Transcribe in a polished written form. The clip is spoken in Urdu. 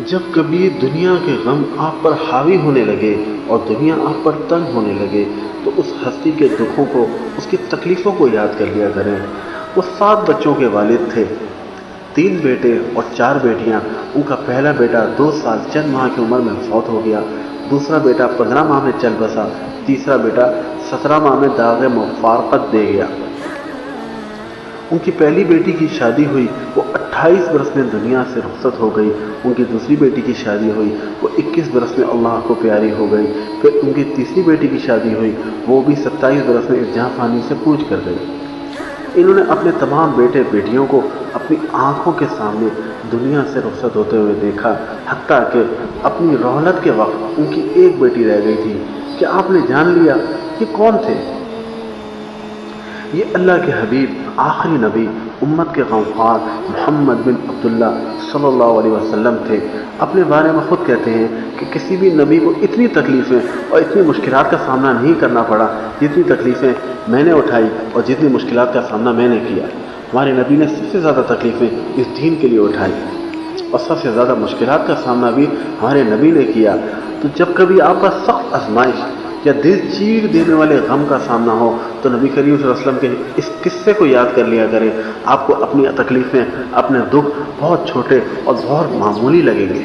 جب کبھی دنیا کے غم آپ پر حاوی ہونے لگے اور دنیا آپ پر تنگ ہونے لگے تو اس ہستی کے دکھوں کو، اس کی تکلیفوں کو یاد کر لیا کریں۔ وہ 7 بچوں کے والد تھے، 3 بیٹے اور 4 بیٹیاں۔ ان کا پہلا بیٹا 2 سال چند ماہ کی عمر میں فوت ہو گیا، دوسرا بیٹا 15 ماہ میں چل بسا، تیسرا بیٹا 17 ماہ میں داغ مفارقت دے گیا۔ ان کی پہلی بیٹی کی شادی ہوئی، وہ 28 برس میں دنیا سے رخصت ہو گئی۔ ان کی دوسری بیٹی کی شادی ہوئی، وہ 21 برس میں اللہ کو پیاری ہو گئی۔ پھر ان کی تیسری بیٹی کی شادی ہوئی، وہ بھی 27 برس میں اس جہاں فانی سے کوچ کر گئی۔ انہوں نے اپنے تمام بیٹے بیٹیوں کو اپنی آنکھوں کے سامنے دنیا سے رخصت ہوتے ہوئے دیکھا، حتیٰ کہ اپنی رحلت کے وقت ان کی ایک بیٹی رہ گئی تھی۔ کیا آپ نے جان لیا یہ کون تھے؟ یہ اللہ کے حبیب، آخری نبی، امت کے غمخوار محمد بن عبداللہ صلی اللہ علیہ وسلم تھے۔ اپنے بارے میں خود کہتے ہیں کہ کسی بھی نبی کو اتنی تکلیفیں اور اتنی مشکلات کا سامنا نہیں کرنا پڑا جتنی تکلیفیں میں نے اٹھائی اور جتنی مشکلات کا سامنا میں نے کیا۔ ہمارے نبی نے سب سے زیادہ تکلیفیں اس دین کے لیے اٹھائی اور سب سے زیادہ مشکلات کا سامنا بھی ہمارے نبی نے کیا۔ تو جب کبھی آپ کا سخت آزمائش یا دل چیر دینے والے غم کا سامنا ہو تو نبی کریم صلی اللہ علیہ وسلم کے اس قصے کو یاد کر لیا کریں۔ آپ کو اپنی تکلیفیں، اپنے دکھ بہت چھوٹے اور بہت معمولی لگیں گے۔